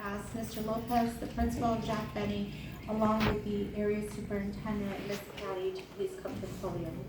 ask Mr. Lopez, the principal, Jack Benny, along with the area superintendent, Ms. Patti, to please come to the podium.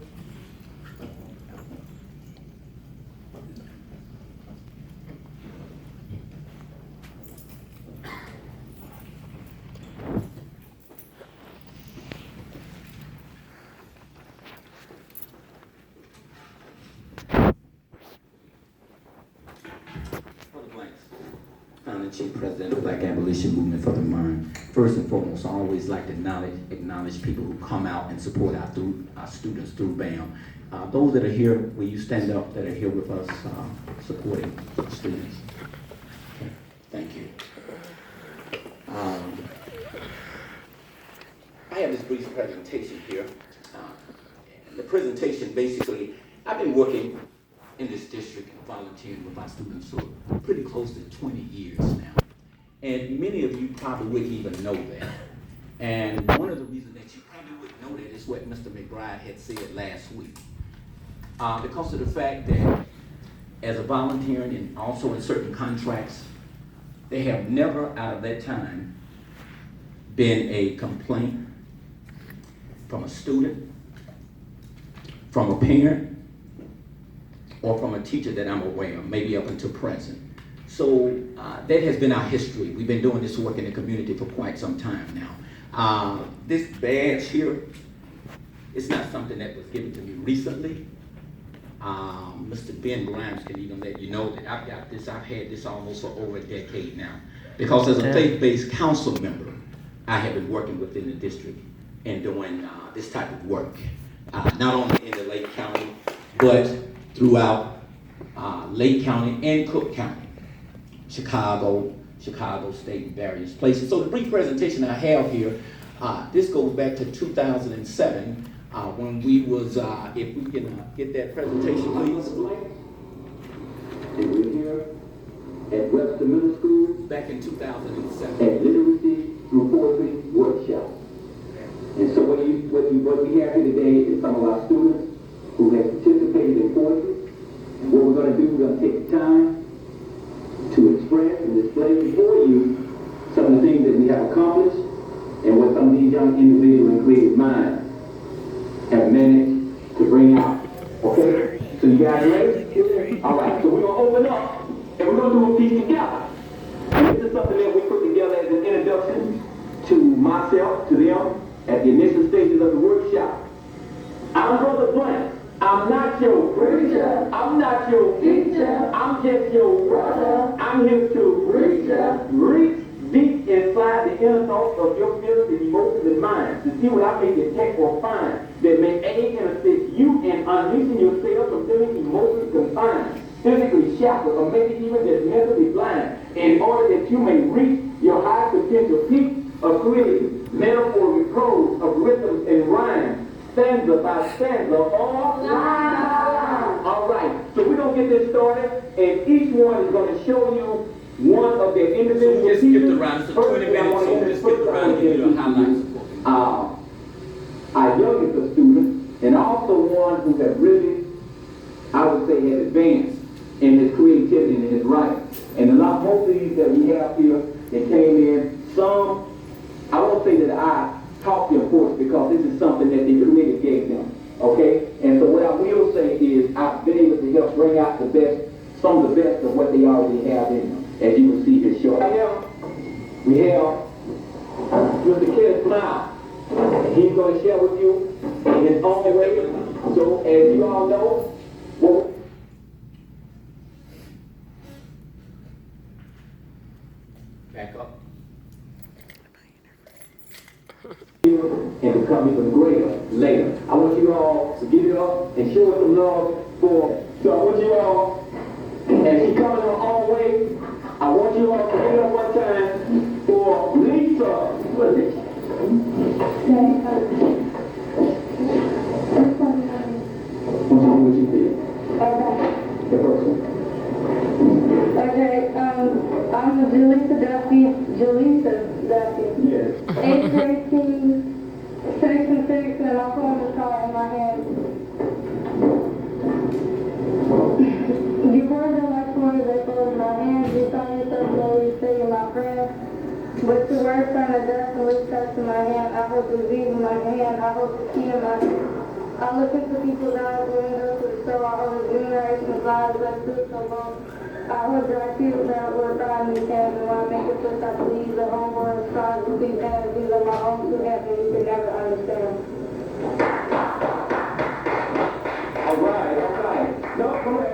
Chief President of the Black Abolition Movement for the Mind. First and foremost, I always like to acknowledge people who come out and support our students through BAM. Those that are here, will you stand up, that are here with us supporting students? Okay, thank you. I have this brief presentation here. The presentation basically, I've been working in this district and volunteering with our students for pretty close to 20 years now. And many of you probably wouldn't even know that. And one of the reasons that you probably wouldn't know that is what Mr. McBride had said last week. Because of the fact that as a volunteering and also in certain contracts, there have never out of that time been a complaint from a student, from a parent, or from a teacher that I'm aware of, maybe up until present. So that has been our history. We've been doing this work in the community for quite some time now. This badge here, it's not something that was given to me recently. Mr. Ben Grimes can even let you know that I've got this, I've had this almost for over a decade now. Because as a faith-based council member, I have been working within the district and doing this type of work. Not only in the Lake County, but throughout Lake County and Cook County, Chicago State, and various places. So the brief presentation I have here, this goes back to 2007 when we was, if we can get that presentation please. And we're here at Webster Middle School back in 2007 at Literacy Through Poetry Workshop. And so what we have here today is some of our students who have participated in poetry. And what we're going to do, we're going to take the time to express and display before you some of the things that we have accomplished and what some of these young individuals and creative minds have managed to bring out. Okay? So you guys ready? All right, so we're going to open up and we're going to do a piece together. And this is something that we put together as an introduction to myself, to them, at the initial stages of the workshop. I'm Brother Blunt. I'm not your preacher. I'm not your teacher. I'm just your brother. I'm here to reach deep inside the inner thoughts of your feelings and emotions and minds to see what I may detect or find that may aid and assist you in unleashing yourself from feeling emotionally confined, physically shackled, or maybe even just mentally blind, in order that you may reach your high potential peak of creating metaphorical prose of rhythms and rhymes, stanza by stanza, all right, so we're going to get this started, and each one is going to show you one of their individual pieces. Just skip the round, so 20 minutes, so just skip the round and give you a highlights. Our youngest student, and also one who has really, I would say, has advanced in his creativity and his writing. And a lot, most of these that we have here, they came in, some, I won't say that I taught them course because this is something that the Creator gave them, okay? And so what I will say is I've been able to help bring out the best, some of the best of what they already have in them, as you will see here short. Right now, we have Mr. Kenneth Smile. He's going to share with you in his own way. So as you all know, well, back up. And become even greater later. I want you all to give it up and show us some love for. So I want you all, as she comes her own way, I want you all to give it up one time for Lisa. What is it? What you feel? Okay. The first one. Okay, I'm Julissa Duffy. Yes. Age 13, section 6, and my phone is caught in my hand. You were the last one that closed my hands. You saw yourself slowly taking my But the worst time that dust and leaks touch in my hand, I hold the disease in my hand, I hold the key in my hand. I'm looking for people down the window to the store, I hold the generation of lives that stood so long. I hold dry tears that were crying in these hands, and when I make a twist, I believe the whole world is trying to see that these are my own two hands, and you can never understand. All right. No, come back.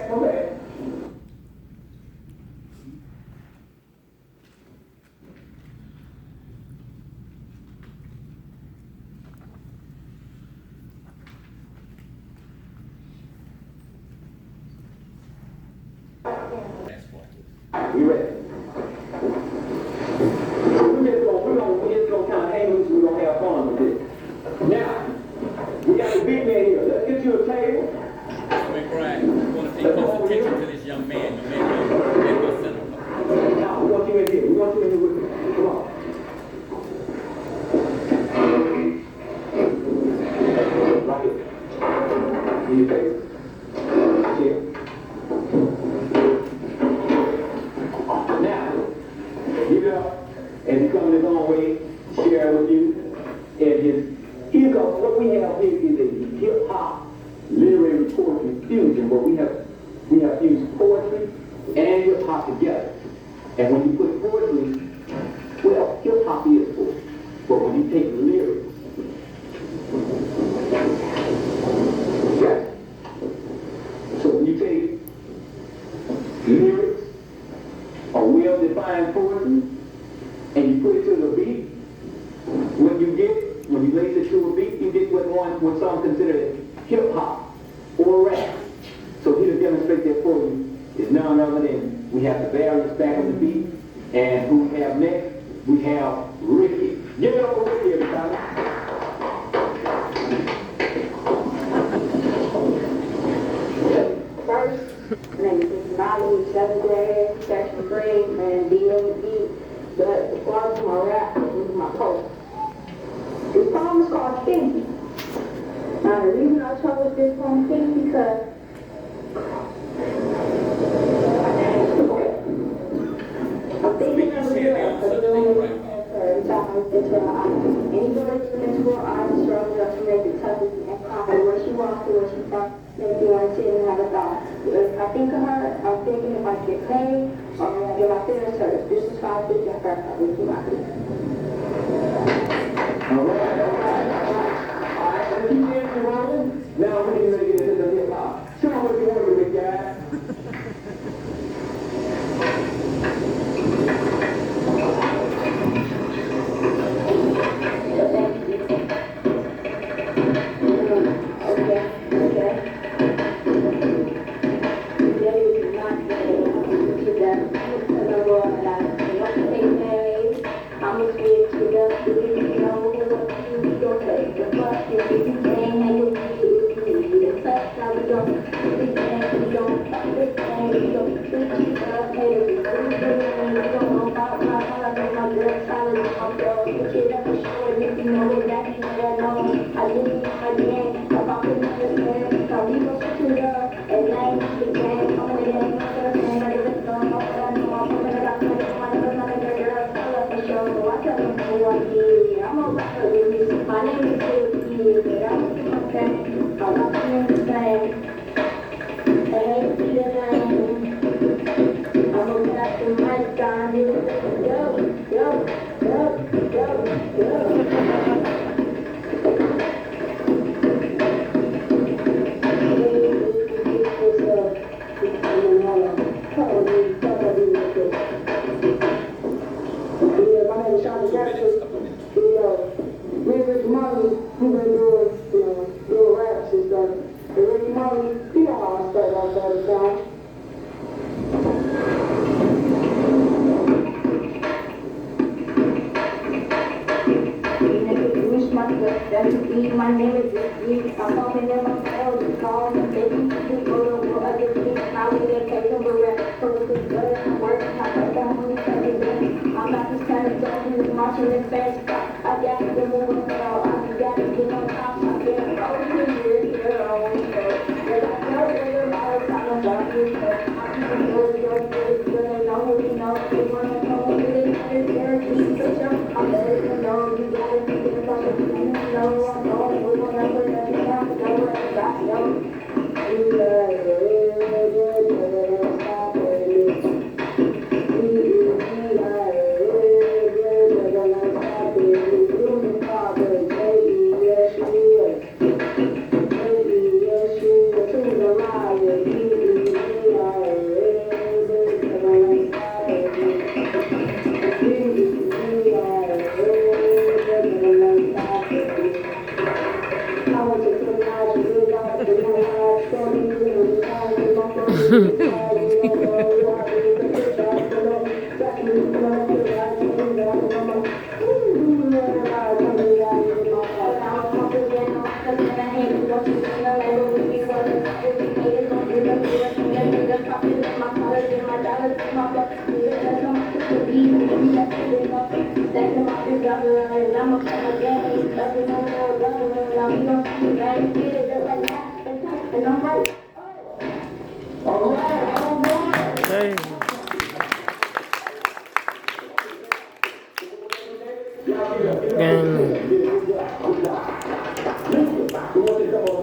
We ready? We're just gonna kind of hang loose. We're gonna have fun with this. Now, we got the big man here. Let's get you a table. McBride, we want to pay close attention to this young man. The man will center. Now, we want you in here. With me. Come on. Right here. In your face. Here. Now, you know, as he comes his own way, share with you, and here goes, what we have here is a hip-hop literary poetry fusion, where we have fused poetry and hip-hop together. And when you put poetry, well, hip-hop is poetry, but when you take lyrics, yes. So when you take lyrics, a well-defined poetry, and you put it to the beat, when you lace it to a beat, you get what some consider hip-hop or rap. So here to demonstrate that for you is none other than we have the various back of the beat, and who we have next, we have Ricky. Give it up for Ricky, everybody. First, name is Molly, 7th grade, section grade, and D.O.D. But the part of my rap is my poem. This poem is called Kinky. Now the reason I chose this poem Kinky because I'm thinking of a girl, but doing it every time I sit to her eyes. Any girl listening to her eyes strong enough to make it touches and cry where she walks to where she from, make you want to sit and have a thought. If I think of her, I'm thinking if I get paid, or I'm going to get my feelings hurt. This is how I think of her. I will do my thing. All right. Let's keep dancing rolling. Now we're going to get into the hip-hop. Show me what you want to do, guys. My name is Ricky. I'm talking to myself. Call me, baby. You go to war against me. Now we get paid over rap. So this is good. I'm working. I put down when you say it. I'm not just kind of joking. Just marching this fast. I got to move on now. I got to get on top. I can't go to you. You're on the show. But I know you're not a time of darkness. I'm going to go to your good. I know you know. You want to know what it is. know you gotta be there for the you know I'm going, we're gonna put that down, know what I got, yo. You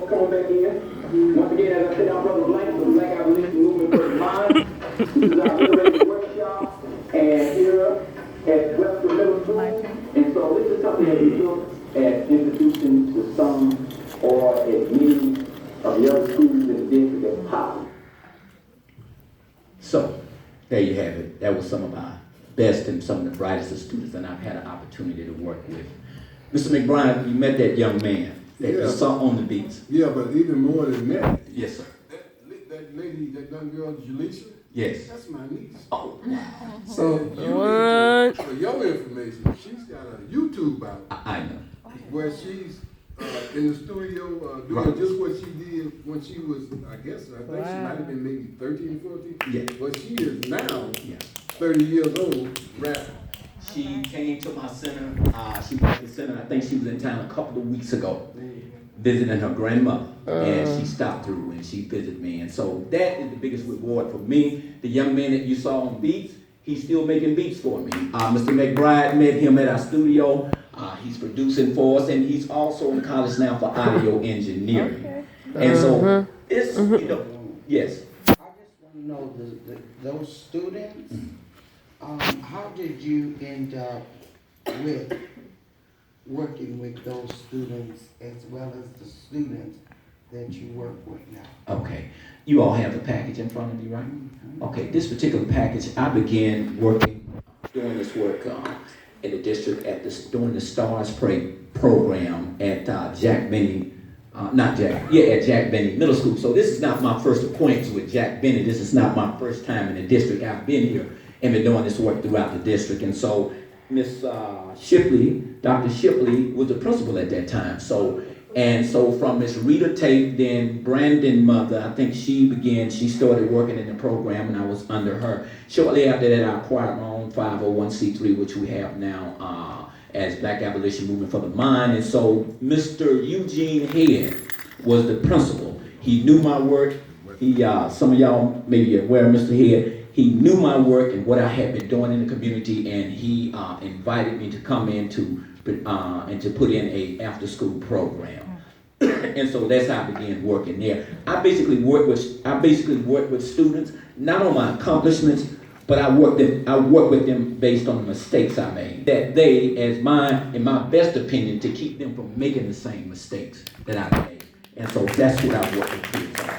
Come on back in. Once again, as I said, our brother Blank, the Black Abolition Movement for the Mind. This is our literacy workshop, and here at Western Middle School. And so this is something that we look at introducing to some or at many of the other schools in the district as possible. So, there you have it. That was some of our best and some of the brightest of students that I've had an opportunity to work with. Mr. McBride, you met that young man that you saw on the beats. Yeah, but even more than that, Yes, sir. that lady, that young girl, Jaleisha, Yes. that's my niece. Oh, So, for your information, she's got a YouTube out I know. where she's in the studio doing Right. just what she did when she was, I think she might have been maybe 13, 14. Yeah. But she is now Yeah. 30 years old, rapping. She came to my center. She was at the center. I think she was in town a couple of weeks ago, visiting her grandmother, and she stopped through and she visited me. And so that is the biggest reward for me. The young man that you saw on beats, he's still making beats for me. Mr. McBride met him at our studio. He's producing for us, and he's also in college now for audio engineering. And so it's yes. I just want to know those students. How did you end up with working with those students as well as the students that you work with now? Okay. You all have the package in front of you, right? Okay. This particular package, I began doing this work in the district during the STARS program at Jack Benny. At Jack Benny Middle School. So this is not my first acquaintance with Jack Benny. This is not my first time in the district. I've been here and been doing this work throughout the district. And so Miss Shipley, Dr. Shipley was the principal at that time. So from Miss Rita Tate, then Brandon Mother, I think she started working in the program and I was under her. Shortly after that, I acquired my own 501c3, which we have now as Black Abolition Movement for the Mind. And so Mr. Eugene Head was the principal. He knew my work. Some of y'all may be aware of Mr. Head. He knew my work and what I had been doing in the community, and he invited me to come in and to put in a after-school program. And so that's how I began working there. I basically work with students, not on my accomplishments, but I work with them based on the mistakes I made. That they, in my best opinion, to keep them from making the same mistakes that I made. And so that's what I work with kids on.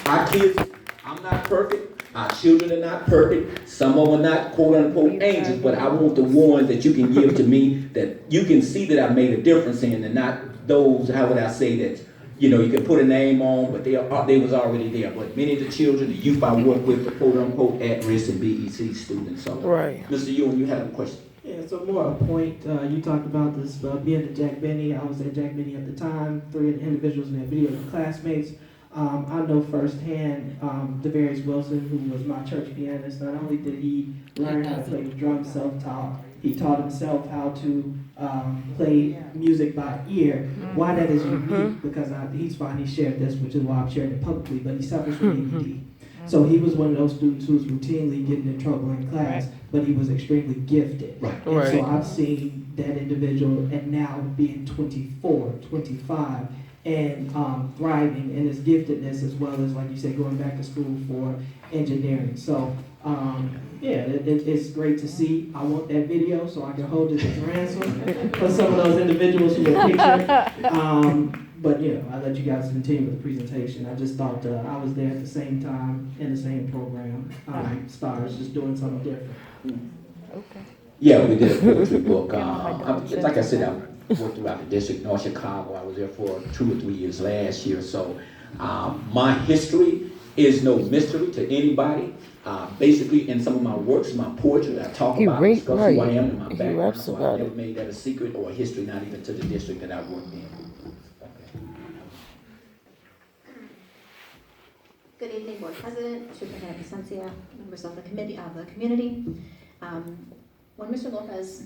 Our kids, I'm not perfect. Our children are not perfect. Some of them are not quote-unquote angels, but I want the ones that you can give to me that you can see that I made a difference in, and not those, how would I say that, you can put a name on, but they was already there. But many of the children, the youth I work with, the quote-unquote at-risk and BEC students. So, Right. Mr. Ewan, you have a question? Yeah, so more a point, you talked about this being at Jack Benny. I was at Jack Benny at the time. 3 of the individuals in that video were classmates. I know firsthand DeVarius Wilson, who was my church pianist. Not only did he learn how to play the drums self-taught, he taught himself how to play music by ear. Why that is unique, because he shared this, which is why I'm sharing it publicly, but he suffers from ADD. So he was one of those students who was routinely getting in trouble in class, but he was extremely gifted. Right. And so I've seen that individual and now being 24, 25, and thriving in his giftedness, as well as, like you said, going back to school for engineering. So it's great to see. I want that video so I can hold it as ransom for some of those individuals who were pictured. But I let you guys continue with the presentation. I just thought I was there at the same time in the same program. Stars, just doing something different. Yeah, we did a poetry book. Like I said, I worked throughout the district, North Chicago. I was there for 2 or 3 years last year. So my history is no mystery to anybody. Basically, in some of my works, my poetry, I talk about discuss who I am and my background. So I never made that a secret or a history, not even to the district that I worked in. Good evening, Board President, Superintendent PLASCENCIA, members of the committee, when Mr. Lopez,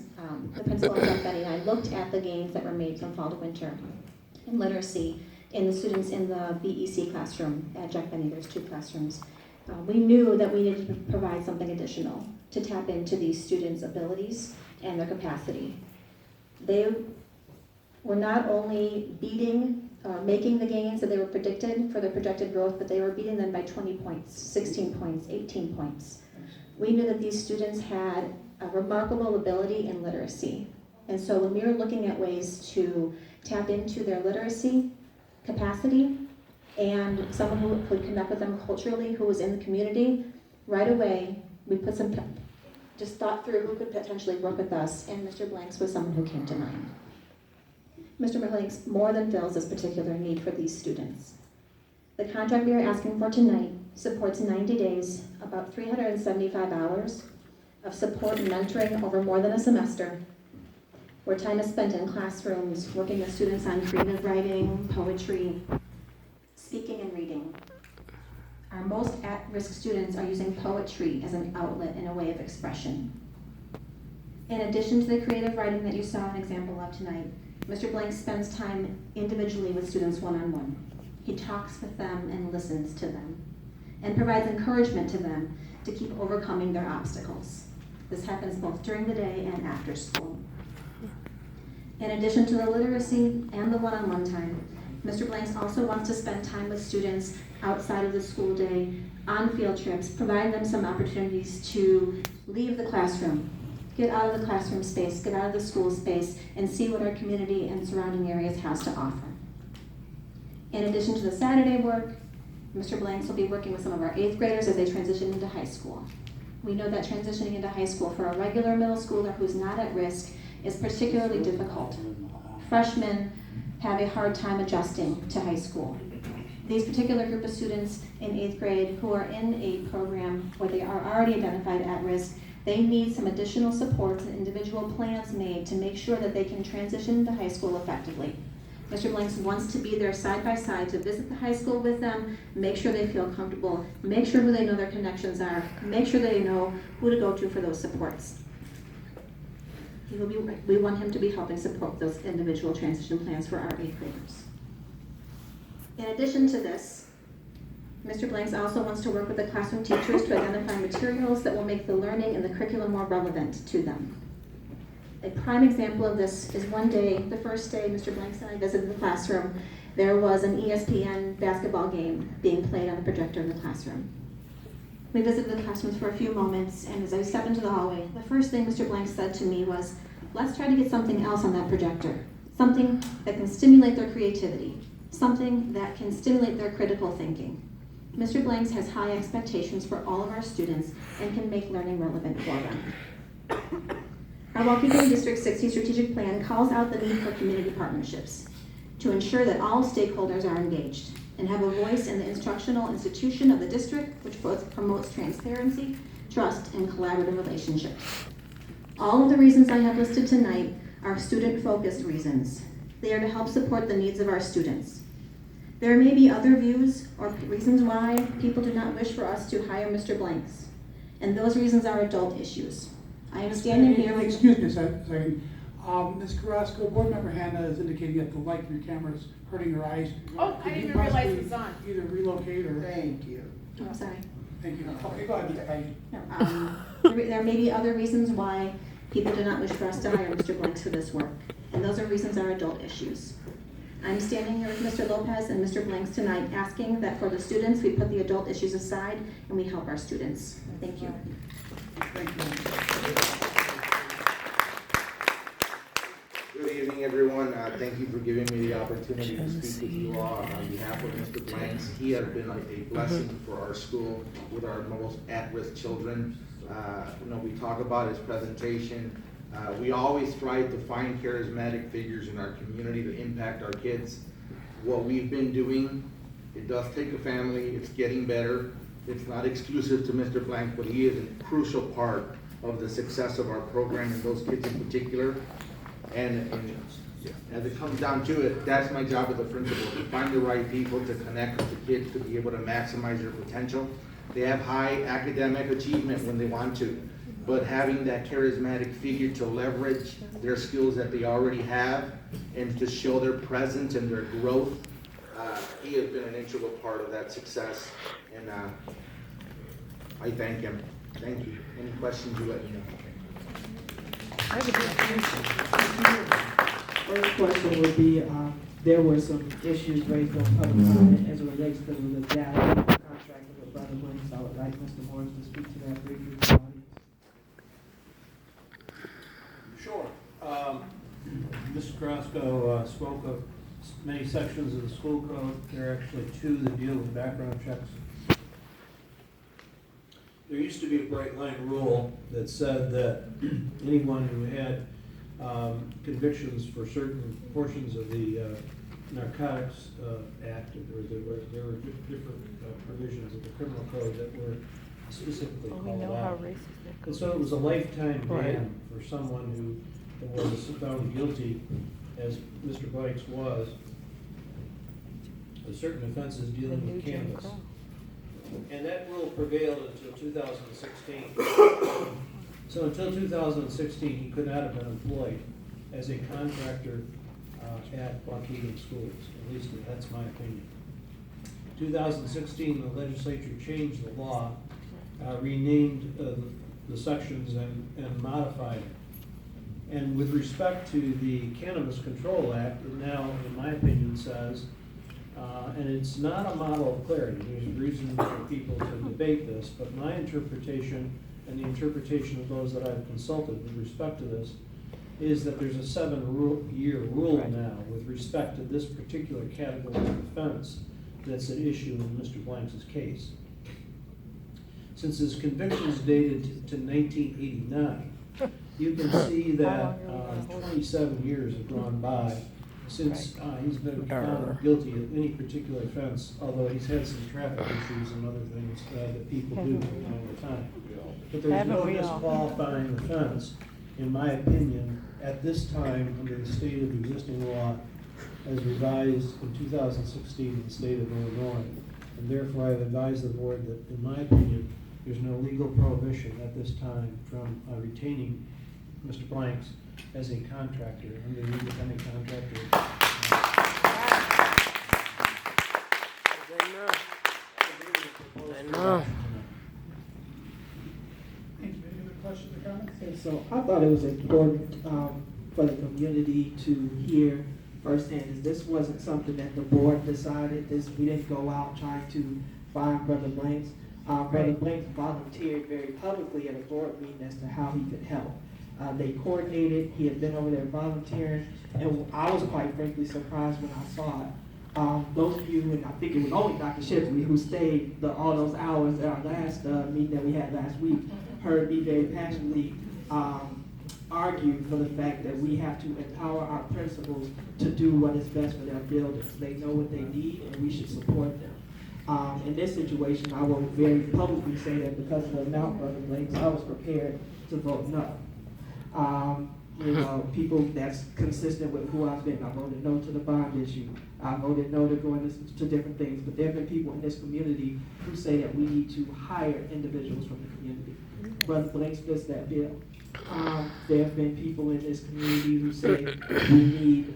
the principal of Jack Benny, and I looked at the gains that were made from fall to winter in literacy in the students in the BEC classroom at Jack Benny, there's 2 classrooms. We knew that we needed to provide something additional to tap into these students' abilities and their capacity. They were not only making the gains that they were predicted for their projected growth, but they were beating them by 20 points, 16 points, 18 points. We knew that these students had a remarkable ability in literacy. And so when we were looking at ways to tap into their literacy capacity and someone who could connect with them culturally, who was in the community, right away, we put just thought through who could potentially work with us, and Mr. Blanks was someone who came to mind. Mr. Blanks more than fills this particular need for these students. The contract we are asking for tonight supports 90 days, about 375 hours of support and mentoring over more than a semester, where time is spent in classrooms, working with students on creative writing, poetry, speaking and reading. Our most at-risk students are using poetry as an outlet and a way of expression. In addition to the creative writing that you saw an example of tonight, Mr. Blank spends time individually with students one-on-one. He talks with them and listens to them, and provides encouragement to them to keep overcoming their obstacles. This happens both during the day and after school. In addition to the literacy and the one-on-one time, Mr. Blanks also wants to spend time with students outside of the school day, on field trips, providing them some opportunities to leave the classroom, get out of the classroom space, get out of the school space, and see what our community and surrounding areas has to offer. In addition to the Saturday work, Mr. Blanks will be working with some of our 8th graders as they transition into high school. We know that transitioning into high school for a regular middle schooler who's not at risk is particularly difficult. Freshmen have a hard time adjusting to high school. These particular group of students in 8th grade who are in a program where they are already identified at risk, they need some additional support and individual plans made to make sure that they can transition to high school effectively. Mr. Blanks wants to be there side by side to visit the high school with them, make sure they feel comfortable, make sure who they know their connections are, make sure they know who to go to for those supports. We want him to be helping support those individual transition plans for our 8th graders. In addition to this, Mr. Blanks also wants to work with the classroom teachers to identify materials that will make the learning and the curriculum more relevant to them. A prime example of this is one day, the first day Mr. Blanks and I visited the classroom, there was an ESPN basketball game being played on the projector in the classroom. We visited the classrooms for a few moments, and as I stepped into the hallway, the first thing Mr. Blanks said to me was, let's try to get something else on that projector, something that can stimulate their creativity, something that can stimulate their critical thinking. Mr. Blanks has high expectations for all of our students and can make learning relevant for them. Our Waukegan District 60 strategic plan calls out the need for community partnerships to ensure that all stakeholders are engaged and have a voice in the instructional institution of the district, which promotes transparency, trust, and collaborative relationships. All of the reasons I have listed tonight are student-focused reasons. They are to help support the needs of our students. There may be other views or reasons why people do not wish for us to hire Mr. Blanks, and those reasons are adult issues. I am standing here. Excuse me a second. Ms. Carrasco, Board Member Hannah is indicating that the light in your camera is hurting her eyes. Oh, I didn't even realize it was on. Either relocate or. Thank you. Oh, sorry. Thank you. Okay, go ahead, Ms. Peggy. No, there may be other reasons why people do not wish for us to hire Mr. Blanks for this work, and those are reasons are adult issues. I'm standing here with Mr. Lopez and Mr. Blanks tonight asking that for the students, we put the adult issues aside and we help our students. Thank you. Thank you. Good evening, everyone. Thank you for giving me the opportunity to speak with you all on behalf of Mr. Blanks. He has been a blessing for our school with our most at-risk children. We talk about his presentation. We always strive to find charismatic figures in our community to impact our kids. What we've been doing, it does take a family. It's getting better. It's not exclusive to Mr. Blanks, but he is a crucial part of the success of our program and those kids in particular. And as it comes down to it, that's my job as a principal, to find the right people to connect with the kids to be able to maximize their potential. They have high academic achievement when they want to, but having that charismatic figure to leverage their skills that they already have and to show their presence and their growth, he has been an integral part of that success, and I thank him. Thank you. Any questions, you let me know. First question would be, there were some issues raised on public comment as it relates to the legality of the contract with Brother Blanks. I would like Mr. Morris to speak to that briefly to the audience. Sure. Mr. Carrasco spoke of many sections of the school code. There are actually two that deal with background checks. There used to be a bright line rule that said that anyone who had convictions for certain portions of the Narcotics Act, there were different provisions of the criminal code that were specifically called out. And so it was a lifetime ban for someone who was found guilty, as Mr. Blanks was, of certain offenses dealing with cannabis. And that rule prevailed until 2016. So until 2016, he could not have been employed as a contractor at Waukegan schools. At least that's my opinion. 2016, the legislature changed the law, renamed the sections and modified it. And with respect to the Cannabis Control Act, it now, in my opinion, says, and it's not a model of clarity. There's reason for people to debate this, but my interpretation and the interpretation of those that I've consulted with respect to this is that there's a 7-year rule now with respect to this particular category of offense that's at issue in Mr. Blanks' case. Since his convictions dated to 1989, you can see that 27 years have gone by since he's been found guilty of any particular offense, although he's had some traffic issues and other things that people do from time to time. But there's no disqualifying offense, in my opinion, at this time under the state of existing law as revised in 2016 in the state of Illinois. And therefore I've advised the board that, in my opinion, there's no legal prohibition at this time from retaining Mr. Blanks as a contractor under the independent contractor. Thank you. Any other questions or comments? And so I thought it was important for the community to hear firsthand is this wasn't something that the board decided. We didn't go out trying to find Brother Blanks. Brother Blanks volunteered very publicly at a board meeting as to how he could help. They coordinated, he had been over there volunteering, and I was quite frankly surprised when I saw it. Those of you, and I think it was only Dr. Shipley who stayed all those hours at our last meeting that we had last week, heard me very passionately argue for the fact that we have to empower our principals to do what is best for their buildings. They know what they need, and we should support them. In this situation, I will very publicly say that because of the amount of Brother Blanks, I was prepared to vote no. People that's consistent with who I've been. I voted no to the bond issue. I voted no to going to different things. But there have been people in this community who say that we need to hire individuals from the community. Brother Blanks fits that bill. There have been people in this community who say we need,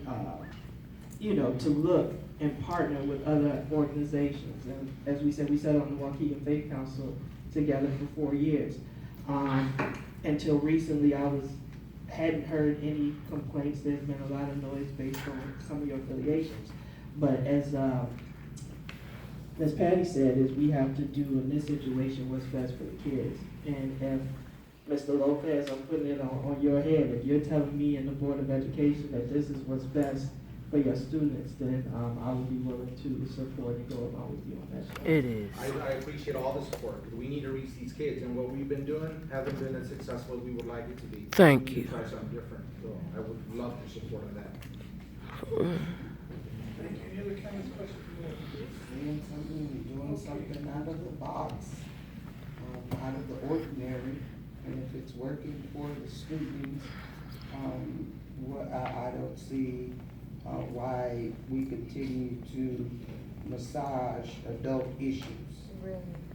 to look and partner with other organizations. And as we said on the Waukegan Faith Council together for 4 years. Until recently, hadn't heard any complaints. There's been a lot of noise based on some of your affiliations. But as Patty said, is we have to do in this situation what's best for the kids. And if Mr. Lopez, I'm putting it on your head, if you're telling me and the Board of Education that this is what's best for your students, then I will be willing to support and go along with you on that. It is. I appreciate all the support, because we need to reach these kids, and what we've been doing hasn't been as successful as we would like it to be. Thank We need you. to try something different, so I would love your support on that. Thank you. Any other comments, questions? Doing something out of the box, out of the ordinary, and if it's working for the students, I don't see why we continue to massage adult issues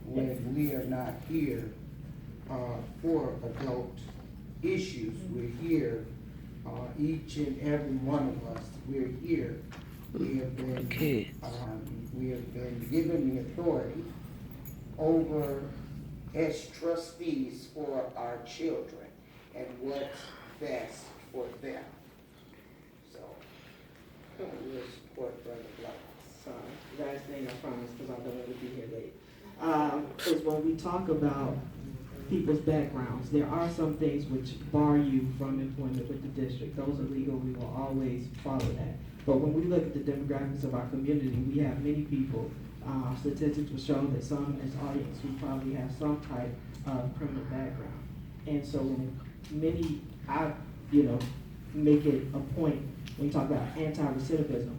when we are not here for adult issues. We're here, each and every one of us, we're here. We have been given the authority over as trustees for our children and what's best for them. So, we'll support Brother Black. Sorry, last thing I promise, because I don't want to be here late, is when we talk about people's backgrounds, there are some things which bar you from employment with the district. Those are legal, we will always follow that. But when we look at the demographics of our community, we have many people, statistics will show that some in this audience who probably have some type of criminal background. And so many, make it a point when you talk about anti-recidivism,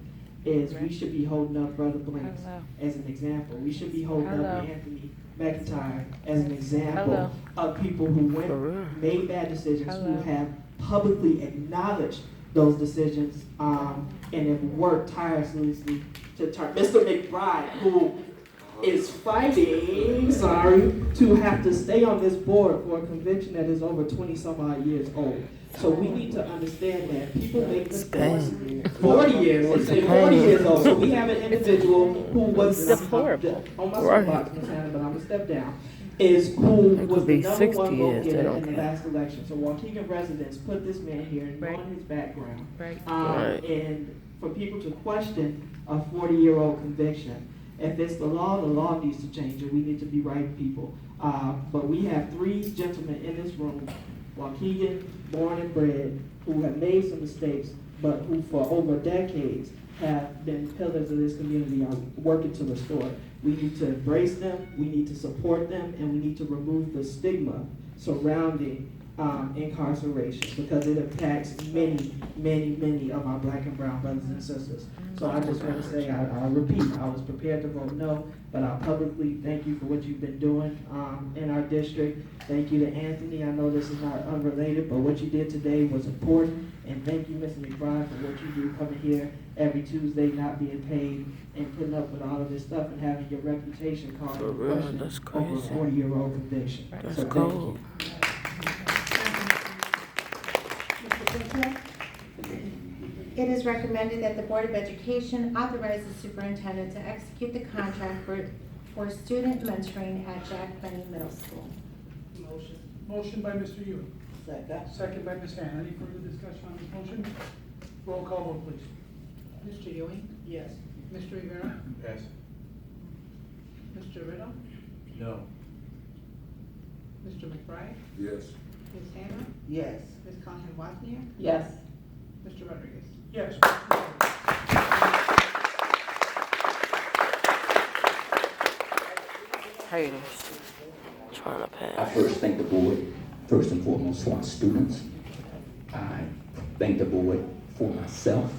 is we should be holding up Brother Blanks as an example. We should be holding up Anthony McIntyre as an example of people who made bad decisions, who have publicly acknowledged those decisions, and have worked tirelessly to turn. Mr. McBride, who is fighting, to have to stay on this board for a conviction that is over 20 some odd years old. So we need to understand that people make mistakes. 40 years, it's 40 years old. So we have an individual who was deplorable. On my soapbox, Ms. Hannah, but I'm gonna step down. Is who was the number one vote getter in the last election. So Waukegan residents put this man here and knowing his background. And for people to question a 40-year-old conviction, if it's the law needs to change it. We need to be right people. But we have 3 gentlemen in this room, Waukegan, born and bred, who have made some mistakes, but who for over decades have been pillars of this community, are working to restore. We need to embrace them, we need to support them, and we need to remove the stigma surrounding incarceration, because it impacts many of our Black and brown brothers and sisters. So I just want to say, I repeat, I was prepared to vote no, but I publicly thank you for what you've been doing in our district. Thank you to Anthony. I know this is not unrelated, but what you did today was important. And thank you, Mr. McBride, for what you do coming here every Tuesday, not being paid, and putting up with all of this stuff and having your reputation called into question over a 40-year-old conviction. That's cool. It is recommended that the Board of Education authorize the superintendent to execute the contract for student mentoring at Jack Benny Middle School. Motion by Mr. Ewing. Second. Second by Ms. Hannah. Any further discussion on this motion? Roll call vote, please. Mr. Ewing? Yes. Mr. Rivera? Yes. Mr. Riddle? No. Mr. McBride? Yes. Ms. Hannah? Yes. Ms. Conhan-Wozniak? Yes. Mr. Rodriguez? Yes. Haters. Trying to I pass. first thank the board, first and foremost, for our students. I thank the board for myself.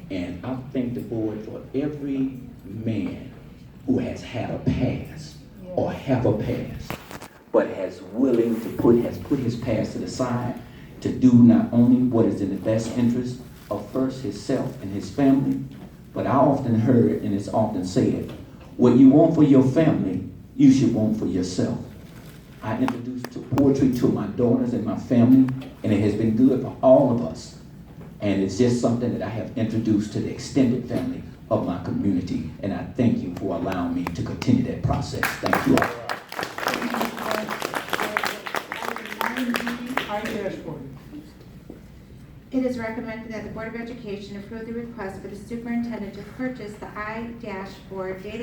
And I thank the board for every man who has had a past or have a past, but has put his past to the side to do not only what is in the best interest of first himself and his family, but I often heard, and it's often said, what you want for your family, you should want for yourself. I introduced poetry to my daughters and my family, and it has been good for all of us. And it's just something that I have introduced to the extended family of my community, and I thank you for allowing me to continue that process. Thank you all. for you. It is recommended that the Board of Education approve the request for the superintendent to purchase the I-4 data